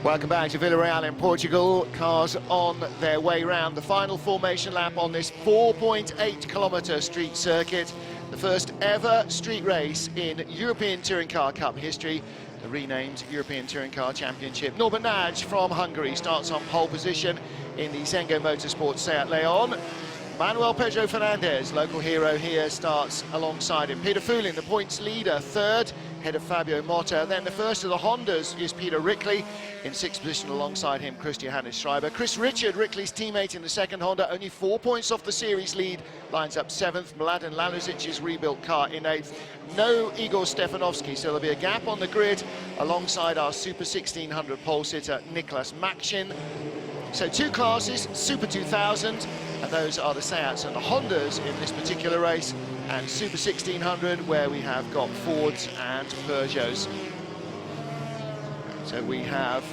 Welcome back to Villarreal in Portugal. Cars on their way round the final formation lap on this 4.8-kilometre street circuit. The first ever street race in European Touring Car Cup history. The renamed European Touring Car Championship. Norbert Nagy from Hungary starts on pole position in the Zengo Motorsport Seat Leon. Manuel Pedro Fernandez, local hero here, starts alongside him. Peter Fulin, the points leader, third, ahead of Fabio Motta. Then the first of the Hondas is Peter Rickley. In sixth position alongside him, Christian Schreiber. Chris Richard, Rickley's teammate in the second Honda, only 4 points off the series lead, lines up seventh. Mladen Lalozic's rebuilt car in eighth. No Igor Stefanovski, so there'll be a gap on the grid alongside our Super 1600 pole sitter, Niklas Makshin. So two classes, Super 2000, and those are the Seats and the Hondas in this particular race, and Super 1600, where we have got Fords and Peugeots. So we have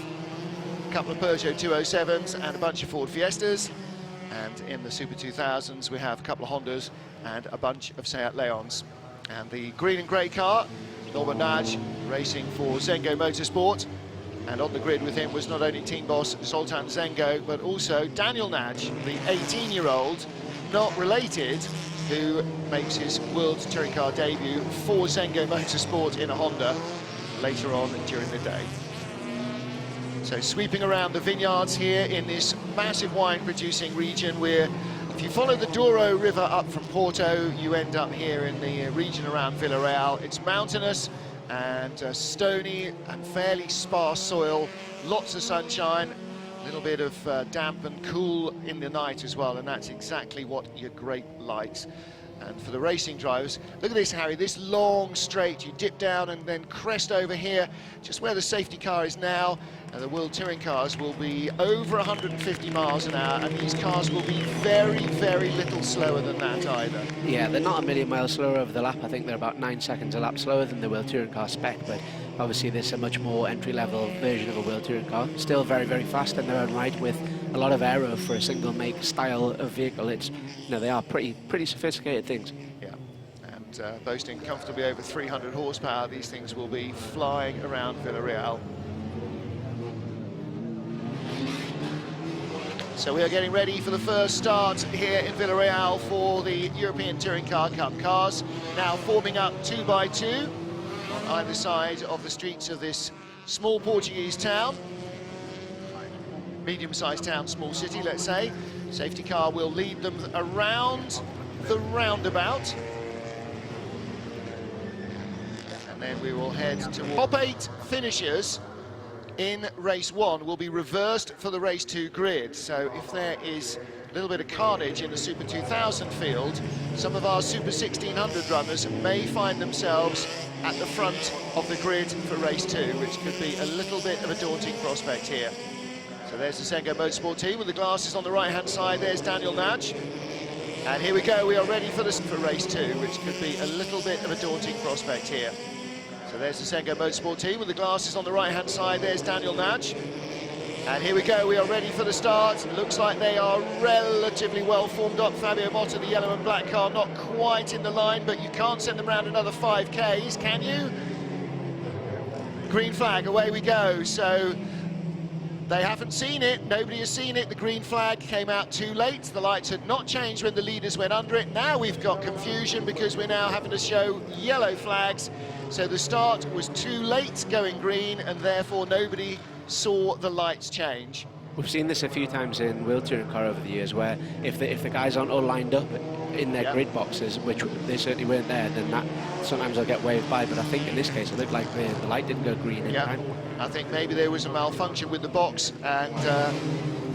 a couple of Peugeot 207s and a bunch of Ford Fiestas, and in the Super 2000s we have a couple of Hondas and a bunch of Seat Leons. And the green and grey car, Norbert Nagy, racing for Zengo Motorsport. And on the grid with him was not only team boss Zoltan Zengo, but also Daniel Nagy, the 18-year-old, not related, who makes his World Touring Car debut for Zengo Motorsport in a Honda later on during the day. So sweeping around the vineyards here in this massive wine-producing region, where if you follow the Douro River up from Porto, you end up here in the region around Villarreal. It's mountainous and stony and fairly sparse soil, lots of sunshine, a little bit of damp and cool in the night as well, and that's exactly what your grape likes. And for the racing drivers, look at this, Harry, this long straight, you dip down and then crest over here, just where the safety car is now. And the World Touring Cars will be over 150 miles an hour, and these cars will be very, very little slower than that either. Yeah, they're not a million miles slower over the lap. I think they're about 9 seconds a lap slower than the World Touring Car spec, but obviously this is a much more entry-level version of a World Touring Car. Still very, very fast in their own right, with a lot of aero for a single-make style of vehicle. It's, you know, they are pretty sophisticated things. Yeah, and boasting comfortably over 300 horsepower, these things will be flying around Villarreal. So we are getting ready for the first start here in Villarreal for the European Touring Car Cup. Cars now forming up 2 by 2 on either side of the streets of this small Portuguese town. Medium-sized town, small city, let's say. Safety car will lead them around the roundabout. And then we will head to top 8 finishers in race 1 will be reversed for the race 2 grid. So if there is a little bit of carnage in the Super 2000 field, some of our Super 1600 runners may find themselves at the front of the grid for race 2, which could be a little bit of a daunting prospect here. So there's the Zengo Motorsport team with the glasses on the right-hand side. There's Daniel Nagy. And here we go, we are ready for race 2, which could be a little bit of a daunting prospect here. So there's the Zengo Motorsport team with the glasses on the right-hand side. There's Daniel Nagy. And here we go, we are ready for the start. Looks like they are relatively well formed up. Fabio Motta, the yellow and black car, not quite in the line, but you can't send them around another 5Ks, can you? Green flag, away we go. So they haven't seen it, nobody has seen it. The green flag came out too late. The lights had not changed when the leaders went under it. Now we've got confusion because we're now having to show yellow flags. So the start was too late going green, and therefore nobody saw the lights change. We've seen this a few times in World Touring Car over the years, where if the guys aren't all lined up in their grid boxes, which they certainly weren't there, then that sometimes they'll get waved by. But I think in this case it looked like the light didn't go green in time. I think maybe there was a malfunction with the box, and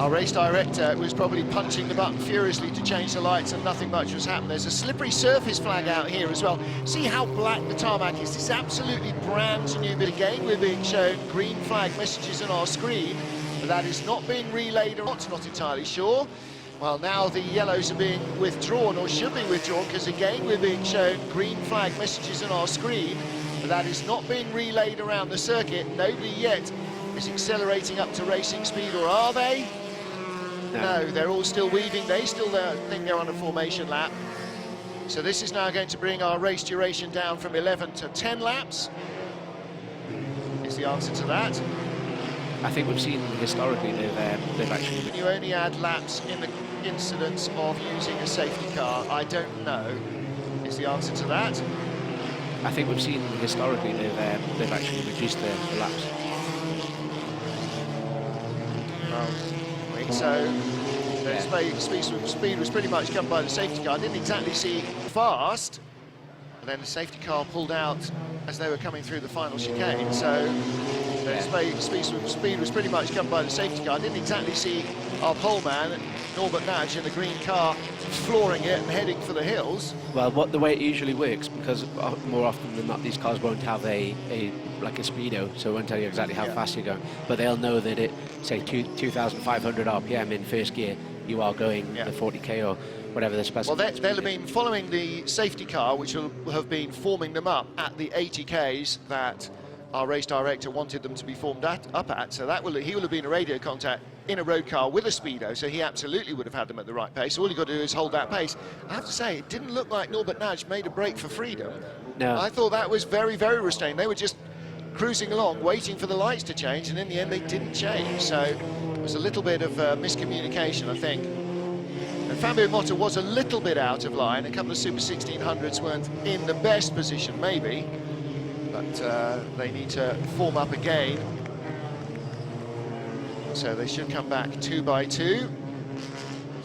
our race director was probably punching the button furiously to change the lights, and nothing much was happening. There's a slippery surface flag out here as well. See how black the tarmac is. It's absolutely brand new, but again we're being shown green flag messages on our screen, but that is not being relayed or not entirely sure. Well, now the yellows are being withdrawn, or should be withdrawn, because again we're being shown green flag messages on our screen, but that is not being relayed around the circuit. Nobody yet is accelerating up to racing speed, or are they? No, they're all still weaving. They still think they're on a formation lap. So this is now going to bring our race duration down from 11 to 10 laps. Is the answer to that. I think we've seen historically they've actually... You only add laps in the incidence of using a safety car. I don't know is the answer to that. I think we've seen historically they've actually reduced the laps. Well, I think so. Speed was pretty much covered by the safety car. I didn't exactly see fast, and then the safety car pulled out as they were coming through the final chicane. So speed was pretty much covered by the safety car. I didn't exactly see our pole man, Norbert Naj, in the green car flooring it and heading for the hills. Well, the way it usually works, because more often than not these cars won't have a speedo, so it won't tell you exactly how fast you're going, but they'll know that at, say, 2,500 RPM in first gear, you are going the 40k or whatever the specification. Well, they'll have been following the safety car, which will have been forming them up at the 80Ks that our race director wanted them to be formed up at. So he will have been a radio contact in a road car with a speedo, so he absolutely would have had them at the right pace. All you've got to do is hold that pace. I have to say, it didn't look like Norbert Naj made a break for freedom. No. I thought that was very, very restrained. They were just cruising along, waiting for the lights to change, and in the end they didn't change. So it was a little bit of miscommunication, I think. And Fabio Motta was a little bit out of line. A couple of Super 1600s weren't in the best position, maybe, but they need to form up again. So they should come back 2 by 2.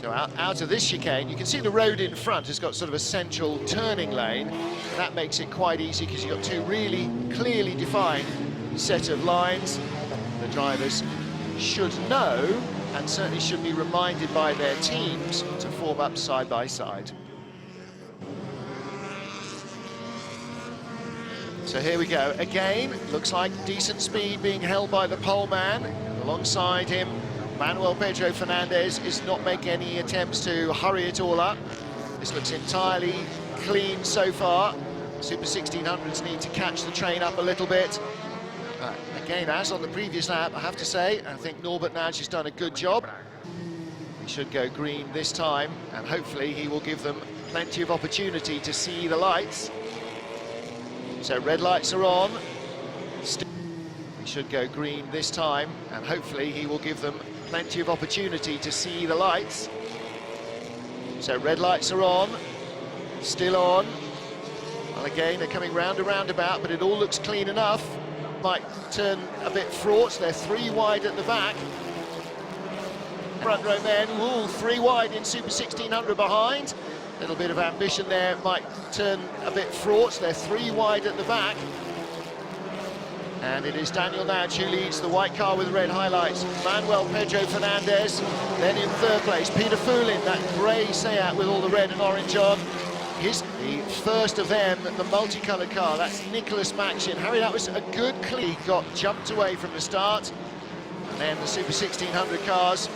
So out of this chicane, you can see the road in front has got sort of a central turning lane. And that makes it quite easy because you've got two really clearly defined set of lines. The drivers should know, and certainly should be reminded by their teams, to form up side by side. So here we go. Again, looks like decent speed being held by the pole man. Alongside him, Manuel Pedro Fernandez is not making any attempts to hurry it all up. This looks entirely clean so far. Super 1600s need to catch the train up a little bit. Again, as on the previous lap, I have to say, I think Norbert Naj has done a good job. He should go green this time, and hopefully he will give them plenty of opportunity to see the lights. So red lights are on. He should go green this time, and hopefully he will give them plenty of opportunity to see the lights. So red lights are on, still on. Well, again, they're coming round a roundabout, but it all looks clean enough. Might turn a bit fraught. They're 3 wide at the back. Front row men, ooh, 3 wide in Super 1600 behind. A little bit of ambition there, might turn a bit fraught. They're 3 wide at the back. And it is Daniel Naj who leads the white car with red highlights. Manuel Pedro Fernandez, then in 3rd place. Peter Foulin, that grey Seat with all the red and orange on. He's the first of them, the multicoloured car. That's Nicholas Machin. Harry, that was a good clean. Got jumped away from the start. And then the Super 1600 cars.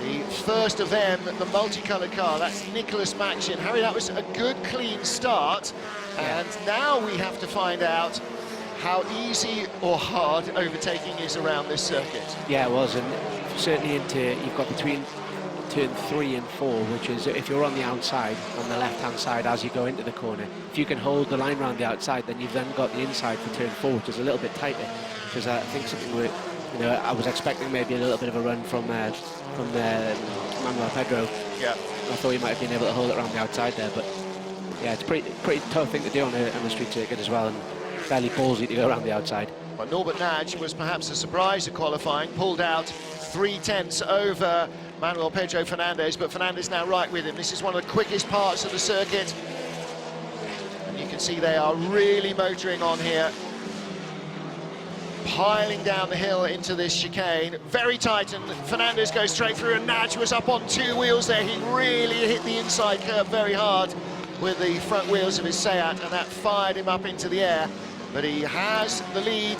The first of them, the multicoloured car. That's Nicholas Machin. Harry, that was a good clean start. And now we have to find out how easy or hard overtaking is around this circuit. Yeah, it was, and certainly you've got between turn 3 and 4, which is if you're on the outside, on the left-hand side as you go into the corner, if you can hold the line around the outside, then you've then got the inside for turn 4, which is a little bit tighter, because I think something I was expecting maybe a little bit of a run from Manuel Pedro. Yeah. I thought he might have been able to hold it around the outside there, but yeah, it's a pretty tough thing to do on a street circuit as well, and fairly ballsy to go around the outside. Well, Norbert Naj was perhaps a surprise at qualifying, pulled out 3/10 over Manuel Pedro Fernandez, but Fernandez now right with him. This is one of the quickest parts of the circuit. And you can see they are really motoring on here. Piling down the hill into this chicane. Very tight, and Fernandez goes straight through, and Naj was up on 2 wheels there. He really hit the inside curve very hard with the front wheels of his Seat, and that fired him up into the air. But he has the lead.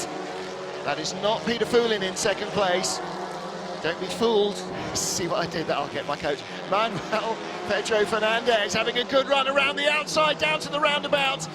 That is not Peter Foulin in 2nd place. Don't be fooled. See what I did there? I'll get my coach. Manuel Pedro Fernandez having a good run around the outside, down to the roundabout.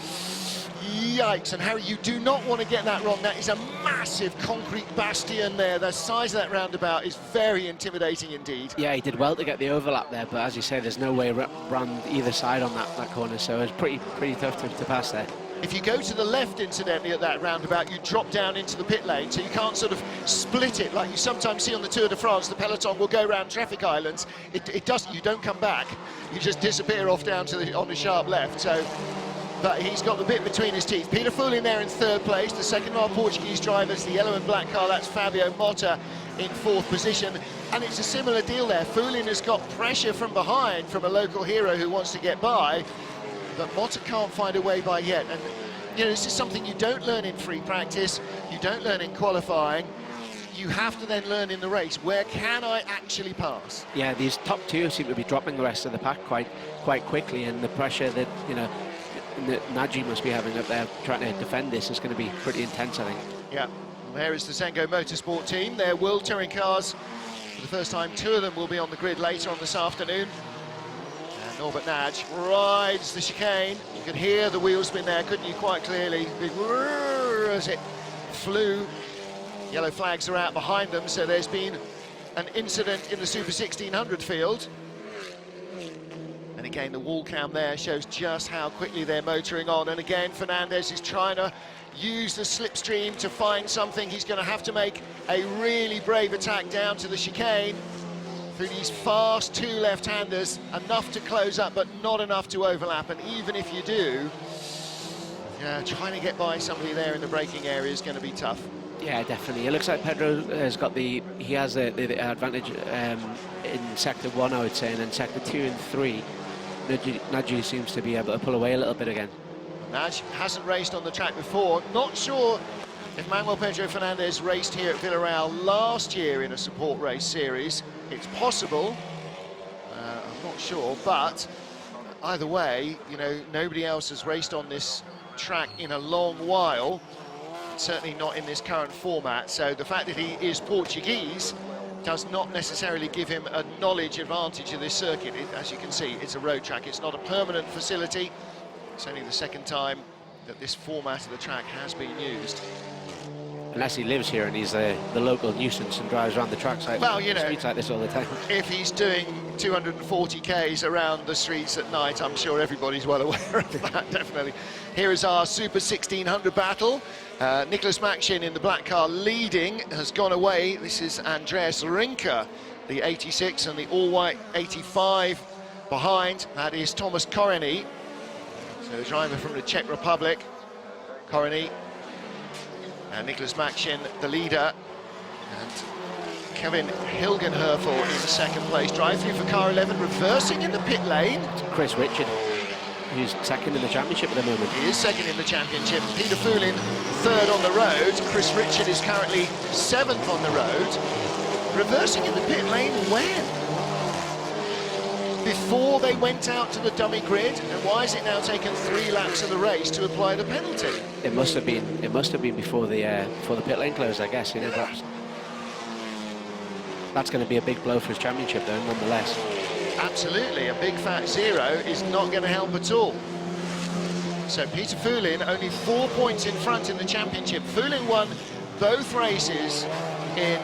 Yikes, and Harry, you do not want to get that wrong. That is a massive concrete bastion there. The size of that roundabout is very intimidating indeed. Yeah, he did well to get the overlap there, but as you say, there's no way around either side on that corner, so it's pretty tough to pass there. If you go to the left, incidentally, at that roundabout, you drop down into the pit lane, so you can't sort of split it like you sometimes see on the Tour de France. The peloton will go around traffic islands. It doesn't. You don't come back. You just disappear off down to on the sharp left. So, but he's got the bit between his teeth. Peter Foulin there in third place. The second of our Portuguese drivers, the yellow and black car, that's Fabio Motta in fourth position. And it's a similar deal there. Foulin has got pressure from behind from a local hero who wants to get by. But Motta can't find a way by yet, and you know, this is something you don't learn in free practice, you don't learn in qualifying, you have to then learn in the race. Where can I actually pass? Yeah, these top two seem to be dropping the rest of the pack quite quickly, and the pressure that, you know, that Nagy must be having up there trying to defend this is going to be pretty intense, I think. Yeah, well, there is the Zengo Motorsport team. Their World Touring cars, for the first time, two of them will be on the grid later on this afternoon. Norbert Nagy rides the chicane. You could hear the wheel spin there, couldn't you, quite clearly? Big whirr as it flew. Yellow flags are out behind them, so there's been an incident in the Super 1600 field. And again, the wall cam there shows just how quickly they're motoring on. And again, Fernandez is trying to use the slipstream to find something. He's going to have to make a really brave attack down to the chicane. Through these fast two left-handers, enough to close up, but not enough to overlap. And even if you do, yeah, trying to get by somebody there in the braking area is going to be tough. Yeah, definitely. It looks like Pedro has got the advantage in sector 1, I would say, and then sector 2 and 3. Nagy seems to be able to pull away a little bit again. Nagy hasn't raced on the track before. Not sure if Manuel Pedro Fernandez raced here at Villarreal last year in a support race series. It's possible, I'm not sure, but either way, you know, nobody else has raced on this track in a long while, certainly not in this current format. So the fact that he is Portuguese does not necessarily give him a knowledge advantage of this circuit. As you can see, it's a road track, it's not a permanent facility. It's only the second time that this format of the track has been used. Unless he lives here and he's the local nuisance and drives around the tracks like, well, you know, streets like this all the time. If he's doing 240 Ks around the streets at night, I'm sure everybody's well aware of that, definitely. Here is our Super 1600 battle. Nicholas Maxin in the black car leading has gone away. This is Andreas Rinke, the 86, and the all-white 85 behind. That is Thomas Koreny, so the driver from the Czech Republic. Koreny. And Nicholas Maxin, the leader, and Kevin Hilgenhöfel in second place. Drive-through for car 11, reversing in the pit lane. It's Chris Richard, who's second in the championship at the moment. He is second in the championship. Peter Foulin, third on the road. Chris Richard is currently seventh on the road. Reversing in the pit lane when? Before they went out to the dummy grid, and why has it now taken 3 laps of the race to apply the penalty? It must have been before the pit lane closed, I guess. You know, perhaps. That's going to be a big blow for his championship, though, nonetheless. Absolutely, a big fat 0 is not going to help at all. So Peter Foulin only 4 points in front in the championship. Foulin won both races in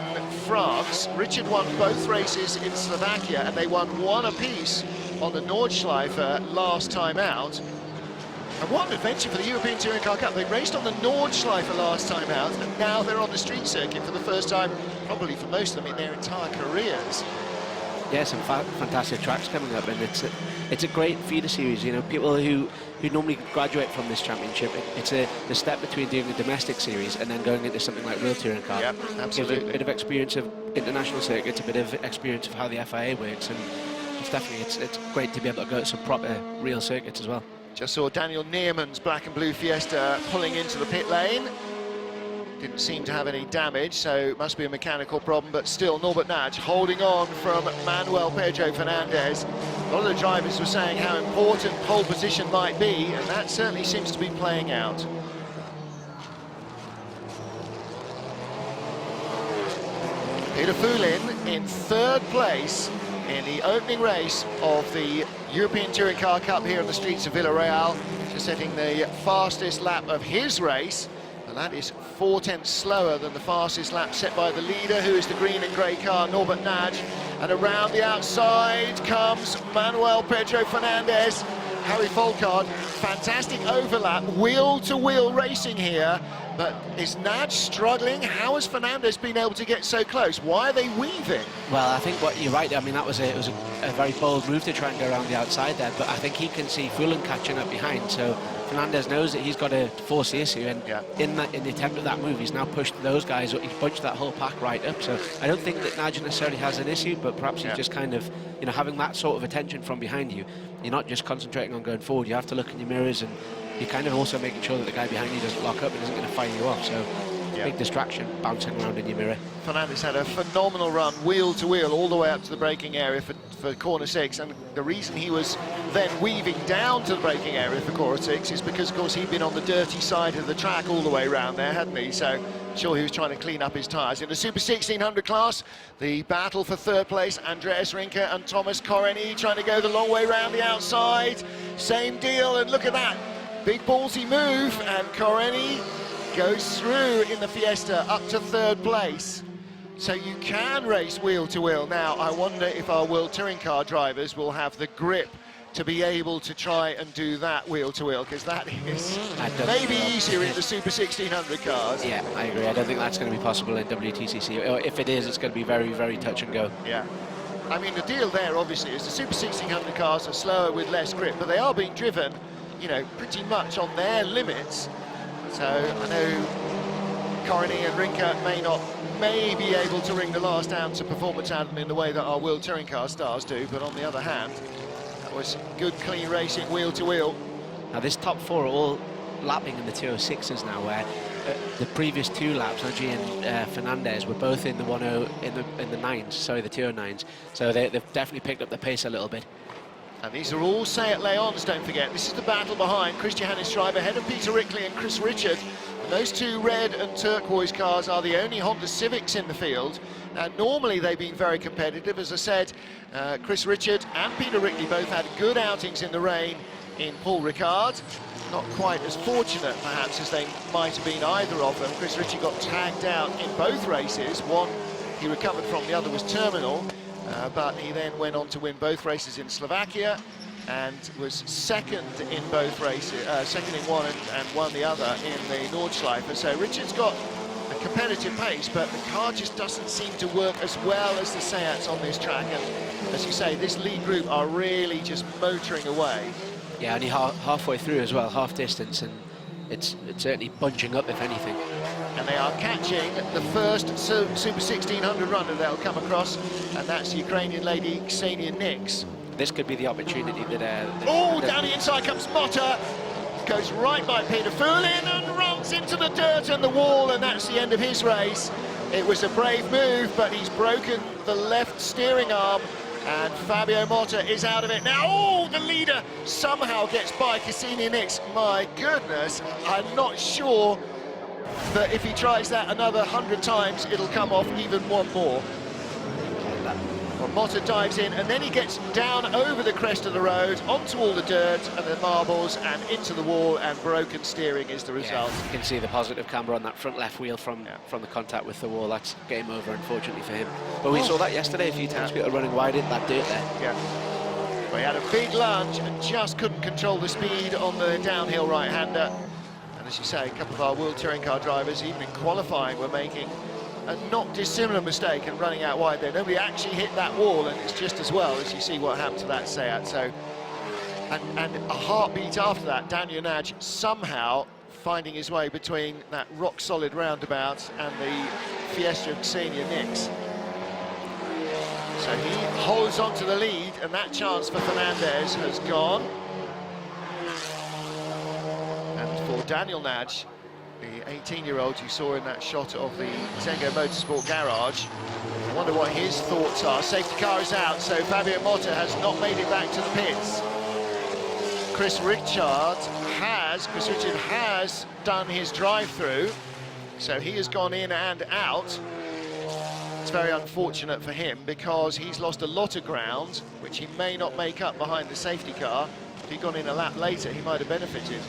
France. Richard won both races in Slovakia, and they won 1 apiece on the Nordschleife last time out. And what an adventure for the European Touring Car Cup. They raced on the Nordschleife last time out, and now they're on the street circuit for the first time, probably for most of them, in their entire careers. Yeah, some fantastic tracks coming up, and it's a great feeder series. You know, people who normally graduate from this championship, it's the step between doing a domestic series and then going into something like World Touring Car. Yep, absolutely. Give a bit of experience of international circuits, a bit of experience of how the FIA works, and it's great to be able to go to some proper real circuits as well. Just saw Daniel Neerman's black and blue Fiesta pulling into the pit lane. Didn't seem to have any damage, so it must be a mechanical problem, but still Norbert Nagy holding on from Manuel Pedro Fernandez. A lot of the drivers were saying how important pole position might be, and that certainly seems to be playing out. Peter Foulin in third place in the opening race of the European Touring Car Cup here on the streets of Villarreal, just setting the fastest lap of his race. That is 4/10 slower than the fastest lap set by the leader, who is the green and grey car, Norbert Nagy. And around the outside comes Manuel Pedro Fernandez. Harry Folkard, fantastic overlap, wheel-to-wheel racing here, but is Naj struggling? How has Fernandez been able to get so close? Why are they weaving? Well, I think you're right. I mean, it was a very bold move to try and go around the outside there, but I think he can see Fulham catching up behind, so Fernandez knows that he's got to force the issue, and in the attempt of that move, he's now pushed those guys, he's bunched that whole pack right up, so I don't think that Naj necessarily has an issue, but perhaps he's just kind of, having that sort of attention from behind you. You're not just concentrating on going forward, you have to look in your mirrors, and you're kind of also making sure that the guy behind you doesn't lock up and isn't going to fire you off, so big distraction bouncing around in your mirror. Fernandez had a phenomenal run, wheel to wheel, all the way up to the braking area for corner 6, and the reason he was then weaving down to the braking area for corner 6 is because, of course, he'd been on the dirty side of the track all the way around there, hadn't he? So, sure, he was trying to clean up his tyres. In the Super 1600 class, the battle for third place, Andreas Rinke and Thomas Koreni trying to go the long way round the outside. Same deal, and look at that. Big ballsy move, and Koreni goes through in the Fiesta up to third place. So you can race wheel to wheel. Now, I wonder if our World Touring Car drivers will have the grip to be able to try and do that wheel to wheel, because that is maybe easier in the Super 1600 cars. Yeah, I agree. I don't think that's going to be possible in WTCC. Or if it is, it's going to be very, very touch and go. Yeah. I mean, the deal there, obviously, is the Super 1600 cars are slower with less grip, but they are being driven, pretty much on their limits. So I know Koreni and Rinke may be able to wring the last ounce of performance out of them in the way that our World Touring Car stars do, but on the other hand, that was good, clean racing, wheel to wheel. Now this top 4 are all lapping in the 206s now, where the previous 2 laps, Nagy and Fernandez, were both in the 10 in the 9s, sorry, the 209s. So they've definitely picked up the pace a little bit. And these are all Seat Leons, don't forget. This is the battle behind Christian Schreiber, ahead of Peter Rickley and Chris Richard. And those 2 red and turquoise cars are the only Honda Civics in the field. Now, normally they've been very competitive. As I said, Chris Richard and Peter Rickley both had good outings in the rain in Paul Ricard. Not quite as fortunate, perhaps, as they might have been, either of them. Chris Richard got tagged out in both races. One he recovered from, the other was terminal. But he then went on to win both races in Slovakia and was second in both races, second in one and won the other in the Nordschleife. So Richard's got a competitive pace, but the car just doesn't seem to work as well as the Seats on this track. And as you say, this lead group are really just motoring away. Yeah, only halfway through as well, half distance, and it's certainly bunching up, if anything. And they are catching the first Super 1600 runner they'll come across, and that's Ukrainian lady Ksenia Nix. This could be the opportunity that... Oh, down the inside comes Motta, goes right by Peter Fulin and runs into the dirt and the wall, and that's the end of his race. It was a brave move, but he's broken the left steering arm, and Fabio Motta is out of it now. Oh, the leader somehow gets by Ksenia Nix. My goodness, I'm not sure that if he tries that another 100 times, it'll come off even one more. Well, Motta dives in, and then he gets down over the crest of the road, onto all the dirt and the marbles, and into the wall, and broken steering is the result. Yeah, you can see the positive camber on that front left wheel from the contact with the wall. That's game over, unfortunately, for him. But we saw that yesterday a few times, people running wide in that dirt there. Yeah. Well, he had a big lunge and just couldn't control the speed on the downhill right-hander. And as you say, a couple of our World Touring Car drivers, even in qualifying, were making a not dissimilar mistake and running out wide there. Nobody actually hit that wall, and it's just as well as you see what happened to that Seat. So, and a heartbeat after that, Daniel Naj somehow finding his way between that rock-solid roundabout and the Fiesta of Ksenia Nix. So he holds on to the lead, and that chance for Fernandez has gone. And for Daniel Naj, the 18-year-old you saw in that shot of the Zengo Motorsport garage, I wonder what his thoughts are. Safety car is out, so Fabio Motta has not made it back to the pits. Chris Richard has done his drive-through, so he has gone in and out. It's very unfortunate for him because he's lost a lot of ground, which he may not make up behind the safety car. If he'd gone in a lap later, he might have benefited.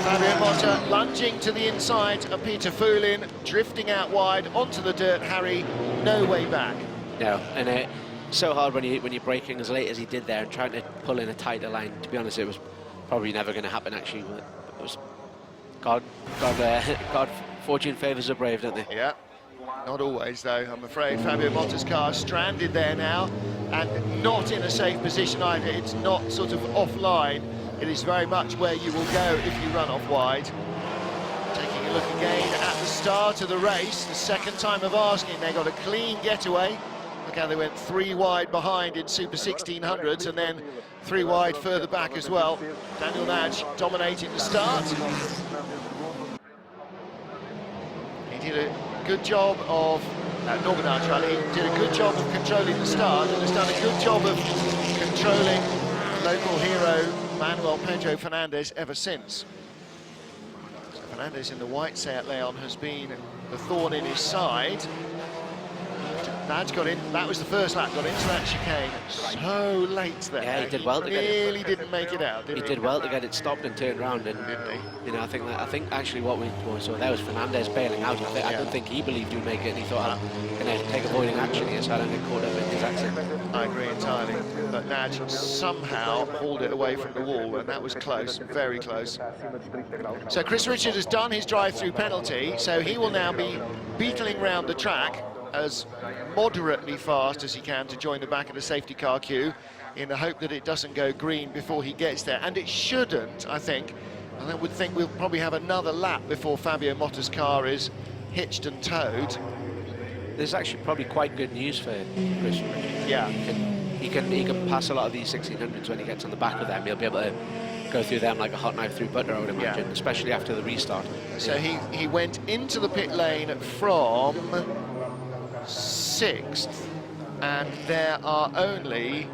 Fabio Motta lunging to the inside of Peter Fulin, drifting out wide onto the dirt. Harry, no way back. No, and it's so hard when you're braking as late as he did there and trying to pull in a tighter line. To be honest, it was probably never going to happen. Actually, it was God, fortune favours the brave, don't they? Yeah, not always though, I'm afraid. Fabio Motta's car stranded there now, and not in a safe position either. It's not sort of offline. It is very much where you will go if you run off wide. Taking a look again at the start of the race, the second time of asking, they got a clean getaway. Look how they went 3 wide behind in Super 1600s, and then 3 wide further back as well. Daniel Nagy dominating the start. He did a good job of, Norman Archali did a good job of controlling the start, and has done a good job of controlling local hero Manuel Pedro Fernandez ever since. So Fernandez in the white Seat Leon has been the thorn in his side. Nagy got in, that was the first lap, got into that chicane so late there. Yeah, he did well to get it. Really didn't make it out, did he? He did well to get it stopped and turned around, and didn't he? You know, I think actually what we saw there was Fernandez bailing out. I don't think he believed he would make it, and he thought, I'm going to take avoiding action here so I don't get caught up in his accident. I agree entirely, but Nagy somehow hauled it away from the wall, and that was close, very close. So Chris Richard has done his drive-through penalty, so he will now be beetling round the track as moderately fast as he can to join the back of the safety car queue, in the hope that it doesn't go green before he gets there. And it shouldn't, I think. And I would think we'll probably have another lap before Fabio Motta's car is hitched and towed. This is actually probably quite good news for Chris Richard. Yeah. He can pass a lot of these 1600s when he gets on the back of them. He'll be able to go through them like a hot knife through butter, I would imagine, especially after the restart. So he went into the pit lane from 6th, and there are only,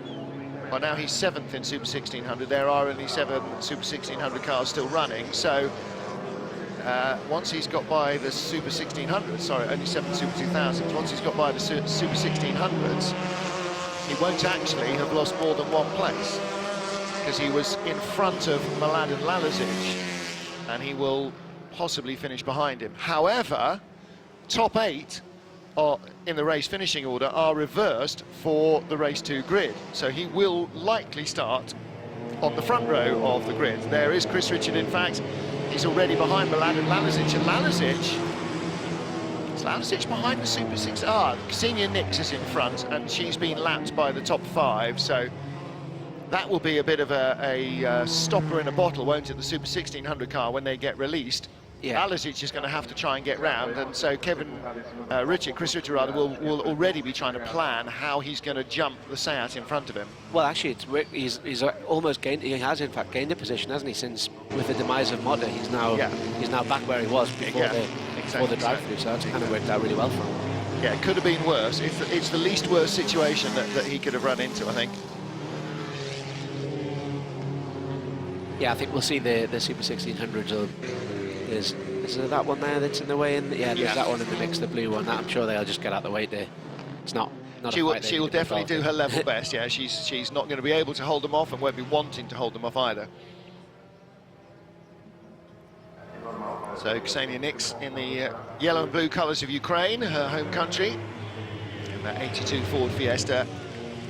well, now he's 7th in Super 1600. There are only 7 Super 1600 cars still running, so once he's got by the Super 1600s, sorry, only 7 Super 2000s, once he's got by the Super 1600s, he won't actually have lost more than 1 place, because he was in front of Mladen Lalazic, and he will possibly finish behind him. However, top 8 in the race finishing order are reversed for the race 2 grid, so he will likely start on the front row of the grid. There is Chris Richard, in fact. He's already behind Mladen Lalazic, and is Lalazic behind the Super 6? Ksenia Nix is in front, and she's been lapped by the top 5, so that will be a bit of a stopper in a bottle, won't it, the Super 1600 car when they get released. Yeah. Lalazic is going to have to try and get round, and so Chris Richard rather, will already be trying to plan how he's going to jump the Seat in front of him. Well, actually, he's almost gained. He has in fact gained a position, hasn't he? Since with the demise of Motta, he's now back where he was before the drive-through. So that's kind of worked out really well for him. Yeah, it could have been worse. It's the least worst situation that he could have run into, I think. Yeah, I think we'll see the Super 1600s. Is there that one there that's in the way? Yeah, there's that one in the mix, the blue one. That I'm sure they'll just get out the way there. It's not she will definitely do her level best. Yeah, she's not going to be able to hold them off, and won't be wanting to hold them off either. So Ksenia Nix in the yellow and blue colours of Ukraine, her home country, in that 82 Ford Fiesta,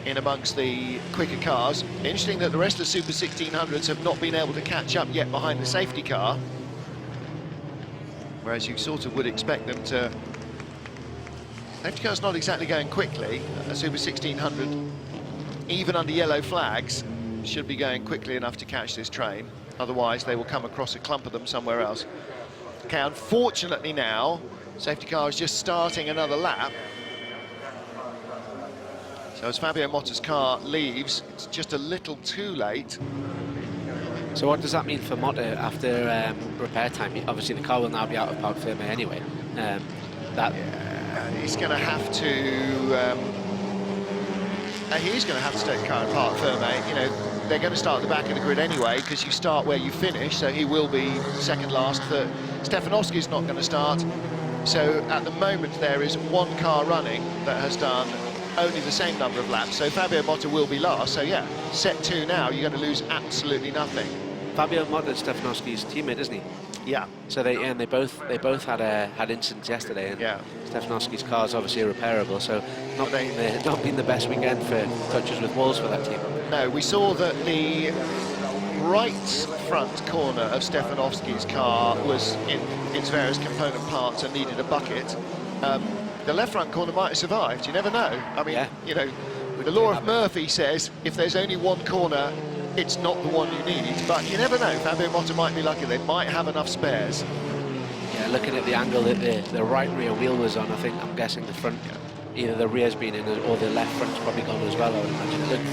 in amongst the quicker cars. Interesting that the rest of the Super 1600s have not been able to catch up yet behind the safety car, whereas you sort of would expect them to. Safety car's not exactly going quickly. A Super 1600, even under yellow flags, should be going quickly enough to catch this train. Otherwise, they will come across a clump of them somewhere else. Okay, unfortunately now, safety car is just starting another lap. So as Fabio Motta's car leaves, it's just a little too late. So what does that mean for Motta after repair time? Obviously the car will now be out of Parc Fermé anyway. He's going to have to. He's going to have to take the car at Parc Fermé. You know, they're going to start at the back of the grid anyway, because you start where you finish. So he will be second last. Stefanowski's not going to start. So at the moment there is 1 car running that has done only the same number of laps, so Fabio Motta will be last. So yeah, set 2 now, you're going to lose absolutely nothing. Fabio Motta is Stefanowski's teammate, isn't he? Yeah. So they both had incidents yesterday, and Yeah. Stefanowski's car is obviously repairable, so not been the best weekend for touches with walls for that team. No, we saw that the right front corner of Stefanowski's car was in its various component parts and needed a bucket. The left front corner might have survived, you never know. I mean, you know, the law of Murphy says if there's only one corner, it's not the one you need, but you never know. Fabio Motta might be lucky, they might have enough spares. Yeah, looking at the angle that the right rear wheel was on, I'm guessing the front, either the rear's been in or the left front's probably gone as well, I would imagine. It looked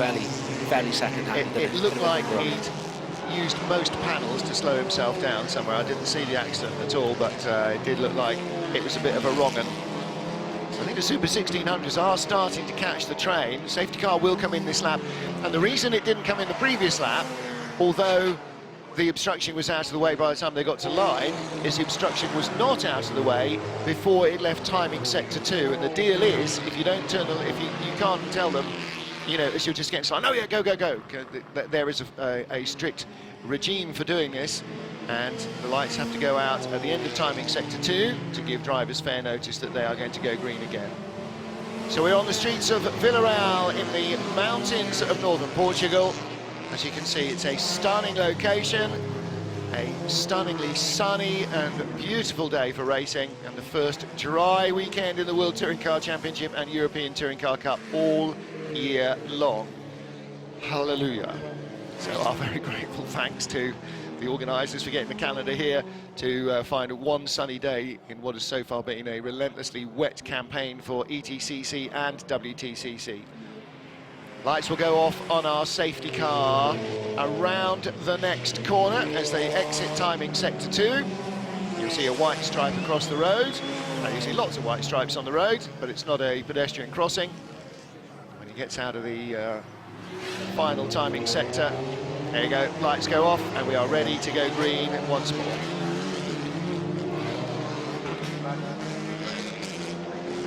fairly second-hand. It looked like he'd used most panels to slow himself down somewhere. I didn't see the accident at all, but it did look like it was a bit of a wrong 'un. So I think the Super 1600s are starting to catch the train. The safety car will come in this lap, and the reason it didn't come in the previous lap, although the obstruction was out of the way by the time they got to line, is the obstruction was not out of the way before it left timing sector 2. And the deal is, if you don't turn, if you can't tell them, you know, as you're just getting started, oh yeah, go, go, go. There is a strict regime for doing this, and the lights have to go out at the end of timing sector 2 to give drivers fair notice that they are going to go green again. So we're on the streets of Vila in the mountains of northern Portugal. As you can see, it's a stunning location, a stunningly sunny and beautiful day for racing, and the first dry weekend in the World Touring Car Championship and European Touring Car Cup all year long. Hallelujah. So our very grateful thanks to the organisers for getting the calendar here to find one sunny day in what has so far been a relentlessly wet campaign for ETCC and WTCC. Lights will go off on our safety car around the next corner as they exit timing sector 2. You'll see a white stripe across the road. Now you see lots of white stripes on the road, but it's not a pedestrian crossing. When he gets out of the final timing sector, there you go, lights go off and we are ready to go green once more.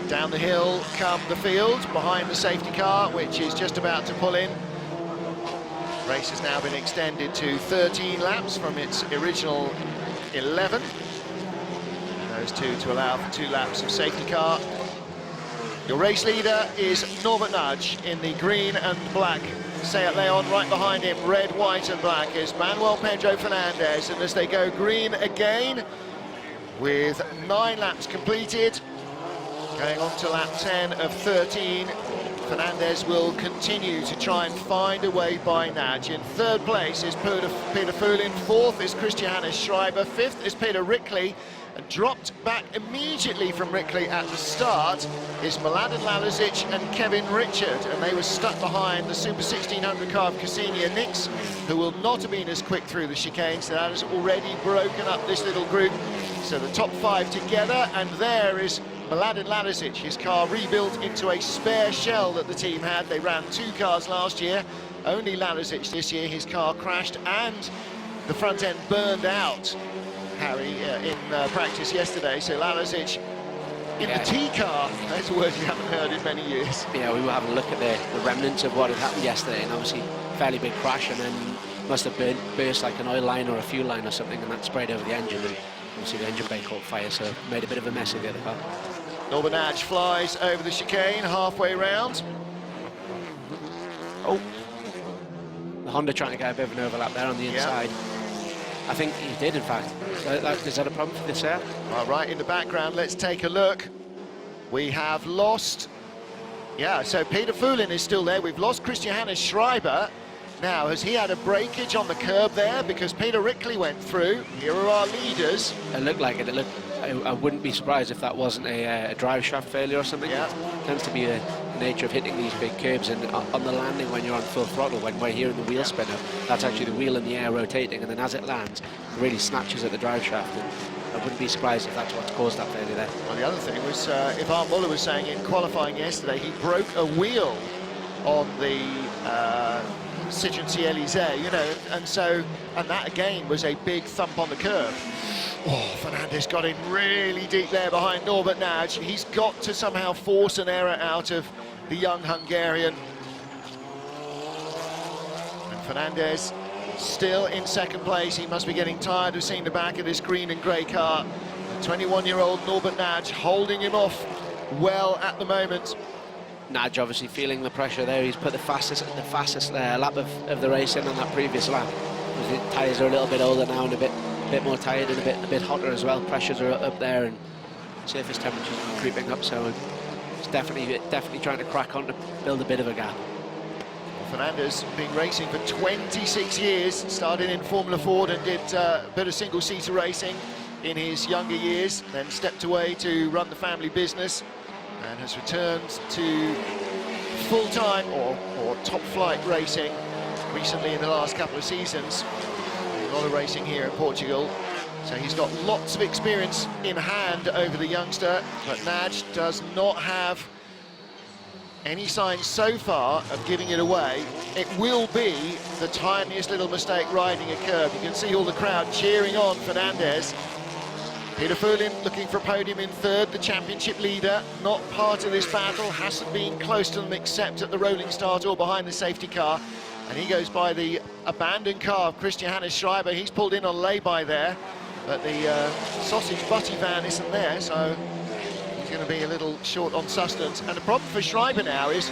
Down the hill come the field behind the safety car, which is just about to pull in. Race has now been extended to 13 laps from its original 11. Those two to allow for 2 laps of safety car. Your race leader is Norbert Nudge in the green and black Seat Leon. Right behind him, red, white and black, is Manuel Pedro Fernandez. And as they go green again, with 9 laps completed, going on to lap 10 of 13, Fernandez will continue to try and find a way by Nudge. In 3rd place is Peter Fulin, 4th is Christiane Schreiber, 5th is Peter Rickley, and dropped back immediately from Rickley at the start is Mladen Lalazic and Kevin Richard, and they were stuck behind the Super 1600 car of Ksenia Nix, who will not have been as quick through the chicane, so that has already broken up this little group. So the top 5 together, and there is Mladen Lalazic, his car rebuilt into a spare shell that the team had. They ran 2 cars last year, only Lalazic this year. His car crashed and the front end burned out, Harry, in practice yesterday. So Lalazic in the T car, that's a word you haven't heard in many years. Yeah, we were having a look at the remnants of what had happened yesterday, and obviously fairly big crash, and then must have burst like an oil line or a fuel line or something, and that sprayed over the engine, and obviously the engine bay caught fire, so made a bit of a mess of the other car. Norbert Nudge flies over the chicane halfway round. Oh, the Honda trying to get a bit of an overlap there on the inside. I think he did, in fact. Is that a problem for this air? Well, right in the background, let's take a look. We have lost, so Peter Fulin is still there. We've lost Christiane Schreiber. Now, has he had a breakage on the curb there? Because Peter Rickley went through. Here are our leaders. It looked like it. I wouldn't be surprised if that wasn't a drive shaft failure or something. Yeah. It tends to be the nature of hitting these big curbs, and on the landing when you're on full throttle, when we're here in the wheel spinner, that's actually the wheel in the air rotating, and then as it lands, it really snatches at the drive shaft. And I wouldn't be surprised if that's what's caused that failure there. Well, the other thing was, Ivan Muller was saying in qualifying yesterday, he broke a wheel on the Citroën C-Elysée, you know, and that again was a big thump on the curb. Oh, Fernandez got in really deep there behind Norbert Nudge. He's got to somehow force an error out of the young Hungarian. And Fernandez still in second place. He must be getting tired of seeing the back of this green and grey car. 21-year-old Norbert Naj holding him off well at the moment. Naj obviously feeling the pressure there. He's put the fastest lap of the race in on that previous lap. The tyres are a little bit older now and a bit more tired and a bit hotter as well. Pressures are up there and surface temperatures are creeping up, so it's definitely trying to crack on to build a bit of a gap. Fernandez been racing for 26 years, started in Formula Ford and did a bit of single-seater racing in his younger years, then stepped away to run the family business and has returned to full-time or top-flight racing recently in the last couple of seasons. A lot of racing here in Portugal, so he's got lots of experience in hand over the youngster, but Naj does not have any signs so far of giving it away. It will be the tiniest little mistake riding a curve. You can see all the crowd cheering on Fernandez. Peter Fulin looking for a podium in third, the championship leader, not part of this battle, hasn't been close to them except at the rolling start or behind the safety car. And he goes by the abandoned car of Christian Hannes Schreiber. He's pulled in on lay-by there, but the sausage butty van isn't there, so he's going to be a little short on sustenance. And the problem for Schreiber now is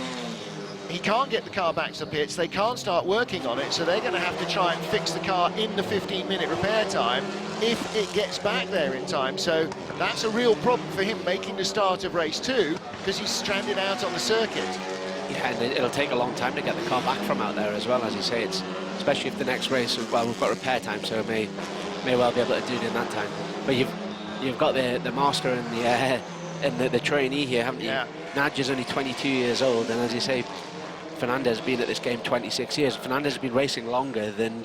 he can't get the car back to the pits, they can't start working on it, so they're going to have to try and fix the car in the 15-minute repair time if it gets back there in time. So that's a real problem for him making the start of race 2, because he's stranded out on the circuit. Yeah, and it'll take a long time to get the car back from out there as well, as you say. It's especially if the next race, well, we've got repair time, so may well be able to do it in that time. But you've got the master and the trainee here, haven't you? Yeah. Naj is only 22 years old, and as you say, Fernandez has been at this game 26 years. Fernandez has been racing longer than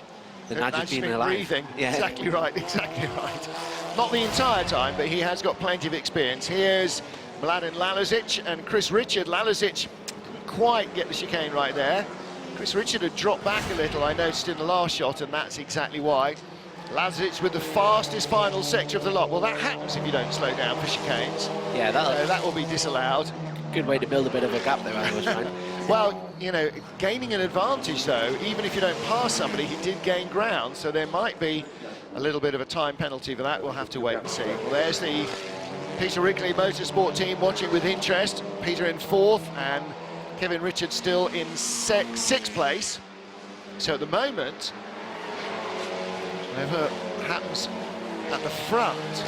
Naj has been alive. Breathing. Yeah. Exactly right, exactly right. Not the entire time, but he has got plenty of experience. Here's Mladen Lalazic and Chris Richard. Lalazic didn't quite get the chicane right there. Chris Richard had dropped back a little, I noticed in the last shot, and that's exactly why. Lalazic with the fastest final sector of the lot. Well, that happens if you don't slow down for chicanes. Yeah, so that will be disallowed. Good way to build a bit of a gap there, I always find. Well, you know, gaining an advantage, though, even if you don't pass somebody, he did gain ground, so there might be a little bit of a time penalty for that. We'll have to wait and see. Well, there's the Peter Wrigley Motorsport team watching with interest. Peter in 4th and Kevin Richards still in 6th place. So at the moment, whatever happens at the front,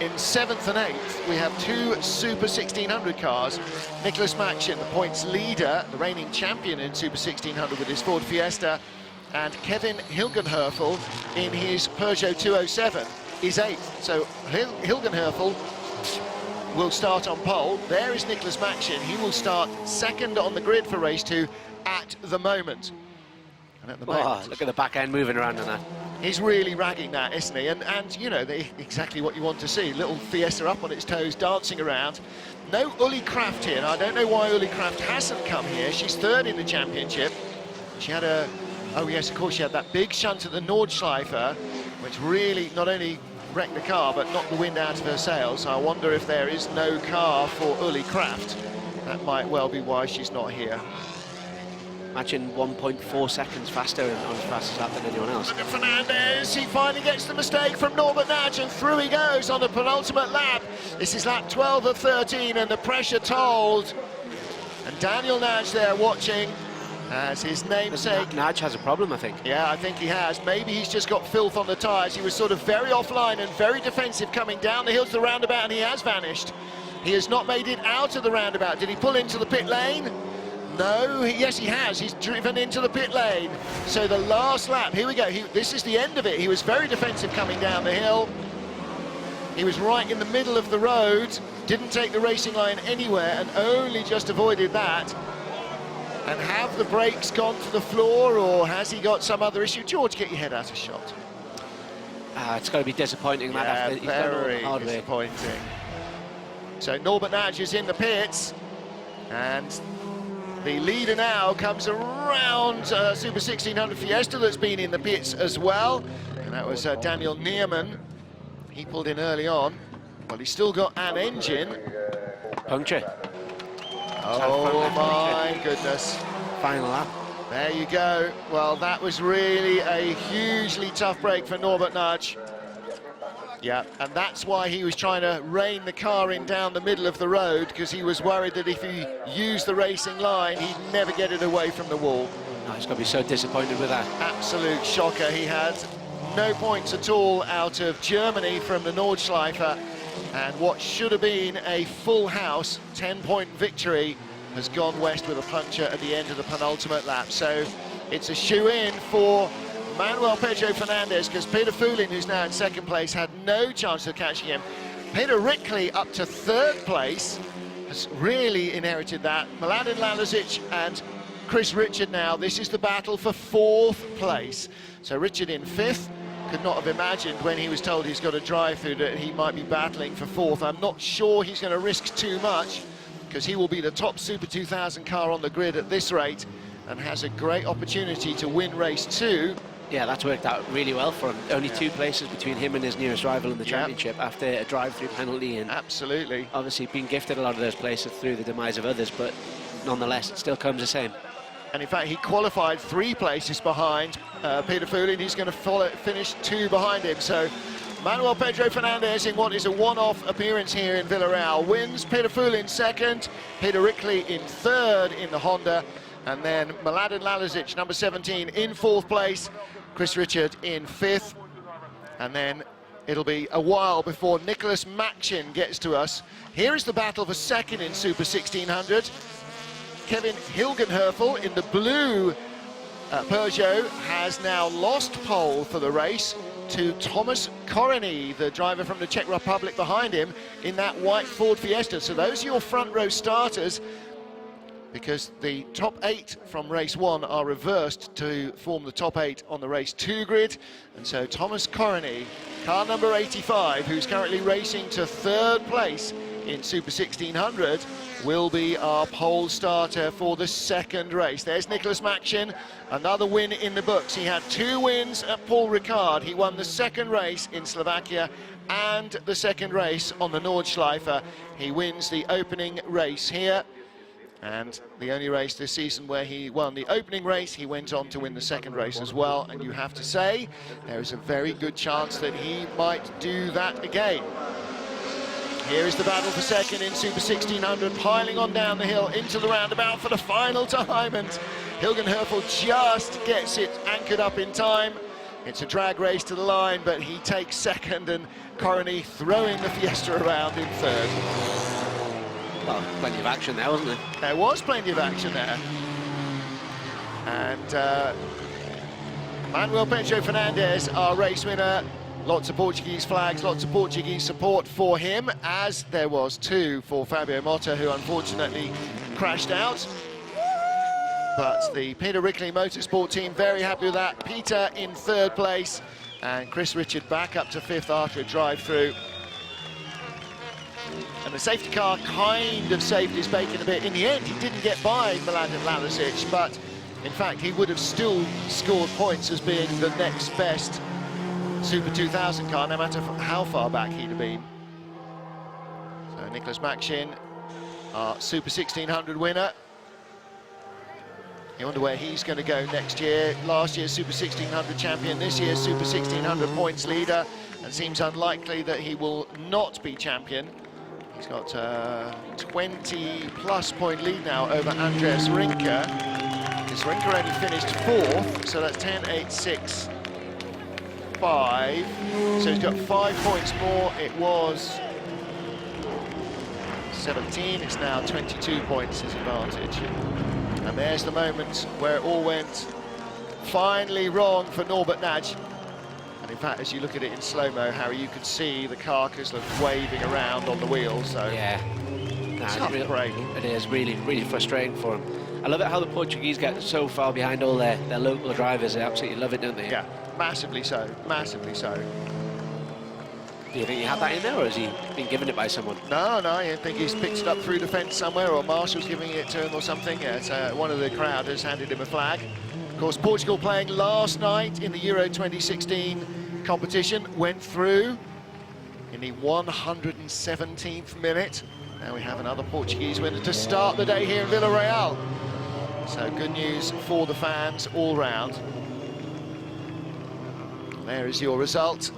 in 7th and 8th, we have 2 Super 1600 cars. Nicholas Machin, the points leader, the reigning champion in Super 1600 with his Ford Fiesta, and Kevin Hilgenhöfel in his Peugeot 207 is 8th. So Hilgenhöfel will start on pole. There is Nicholas Machin. He will start 2nd on the grid for race 2 at the moment. And at the moment, look at the back end moving around on that. He's really ragging that, isn't he? And you know, exactly what you want to see. Little Fiesta up on its toes, dancing around. No Uli Kraft here. Now, I don't know why Uli Kraft hasn't come here. She's 3rd in the championship. She had oh yes, of course, she had that big shunt at the Nordschleife, which really not only wrecked the car, but knocked the wind out of her sails. So I wonder if there is no car for Uli Kraft. That might well be why she's not here. Matching 1.4 seconds faster on his fastest lap than anyone else. Look at Fernandez, he finally gets the mistake from Norbert Naj, and through he goes on the penultimate lap. This is lap 12 of 13, and the pressure told. And Daniel Naj there watching as his namesake. Naj has a problem, I think. Yeah, I think he has. Maybe he's just got filth on the tyres. He was sort of very offline and very defensive coming down the hill to the roundabout, and he has vanished. He has not made it out of the roundabout. Did he pull into the pit lane? No, yes he has. He's driven into the pit lane. So the last lap, here we go. This is the end of it. He was very defensive coming down the hill. He was right in the middle of the road, didn't take the racing line anywhere, and only just avoided that. And have the brakes gone to the floor, or has he got some other issue? George, get your head out of shot. It's got to be disappointing, Matt, after he's done all the hard way. Disappointing. So Norbert Naj is in the pits, and the leader now comes around Super 1600 Fiesta that's been in the pits as well. And that was Daniel Neerman. He pulled in early on. Well, he's still got an engine. Puncture. Oh my goodness. Final lap. There you go. Well, that was really a hugely tough break for Norbert Nudge. Yeah, and that's why he was trying to rein the car in down the middle of the road, because he was worried that if he used the racing line, he'd never get it away from the wall. Oh, he's going to be so disappointed with that. Absolute shocker. He had no points at all out of Germany from the Nordschleife, and what should have been a full house 10-point victory has gone west with a puncture at the end of the penultimate lap. So it's a shoe-in for Manuel Pedro Fernandez, because Peter Foulin, who's now in second place, had no chance of catching him. Peter Rickley up to third place has really inherited that. Mladen Lalazic and Chris Richard now. This is the battle for fourth place. So Richard in fifth. Could not have imagined when he was told he's got a drive-through that he might be battling for fourth. I'm not sure he's going to risk too much, because he will be the top Super 2000 car on the grid at this rate and has a great opportunity to win race 2. Yeah, that's worked out really well for him. Only 2 places between him and his nearest rival in the championship after a drive-through penalty. And absolutely. Obviously been gifted a lot of those places through the demise of others, but nonetheless, it still comes the same. And in fact, he qualified 3 places behind Peter Foulin. He's going to finish 2 behind him. So Manuel Pedro Fernandez, in what is a one-off appearance here in Villarreal, wins. Peter Foulin second, Peter Rickley in third in the Honda, and then Mladen Lalazic, number 17, in fourth place. Chris Richard in fifth, and then it'll be a while before Nicholas Machin gets to us. Here is the battle for second in Super 1600. Kevin Hilgenhöfel in the blue Peugeot has now lost pole for the race to Thomas Koreny, the driver from the Czech Republic behind him, in that white Ford Fiesta. So those are your front row starters, because the top 8 from race 1 are reversed to form the top 8 on the race 2 grid. And so Thomas Koreny, car number 85, who's currently racing to third place in Super 1600, will be our pole starter for the second race. There's Nicholas Machin, another win in the books. He had 2 wins at Paul Ricard. He won the second race in Slovakia and the second race on the Nordschleife. He wins the opening race here, and the only race this season where he won the opening race. He went on to win the second race as well, and you have to say there is a very good chance that he might do that again. Here is the battle for second in Super 1600, piling on down the hill into the roundabout for the final time, and Hilgenhöfel just gets it anchored up in time. It's a drag race to the line, but he takes second, and Koreny throwing the Fiesta around in third. Well, plenty of action there, wasn't there? There was plenty of action there. And Manuel Pedro Fernandez, our race winner. Lots of Portuguese flags, lots of Portuguese support for him, as there was too for Fabio Motta, who unfortunately crashed out. But the Peter Rickley Motorsport team very happy with that. Peter in third place, and Chris Richard back up to fifth after a drive-through. And the safety car kind of saved his bacon a bit. In the end, he didn't get by Mladen Lalazic, but in fact, he would have still scored points as being the next best Super 2000 car, no matter how far back he'd have been. So Nicholas Machin, our Super 1600 winner. You wonder where he's going to go next year. Last year's Super 1600 champion, this year's Super 1600 points leader, and seems unlikely that he will not be champion. He's got a 20-plus point lead now over Andreas Rinke. Because Rinke only finished fourth, so that's 10, 8, 6, 5. So he's got 5 points more. It was 17, it's now 22 points his advantage. And there's the moment where it all went finally wrong for Norbert Nudge. And in fact, as you look at it in slow-mo, Harry, you could see the carcass waving around on the wheels. So yeah, tough break. It is really, really frustrating for him. I love it how the Portuguese get so far behind all their local drivers. They absolutely love it, don't they? Yeah, massively so, massively so. Do you think he had that in there, or has he been given it by someone? No, I think he's picked it up through the fence somewhere, or Marshall's giving it to him or something. Yeah, it's, one of the crowd has handed him a flag. Of course, Portugal playing last night in the Euro 2016 competition, went through in the 117th minute. Now we have another Portuguese winner to start the day here in Villarreal. So good news for the fans all round. There is your result.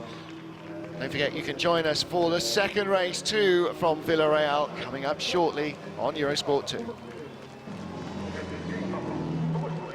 Don't forget you can join us for the second race too from Villarreal coming up shortly on Eurosport 2.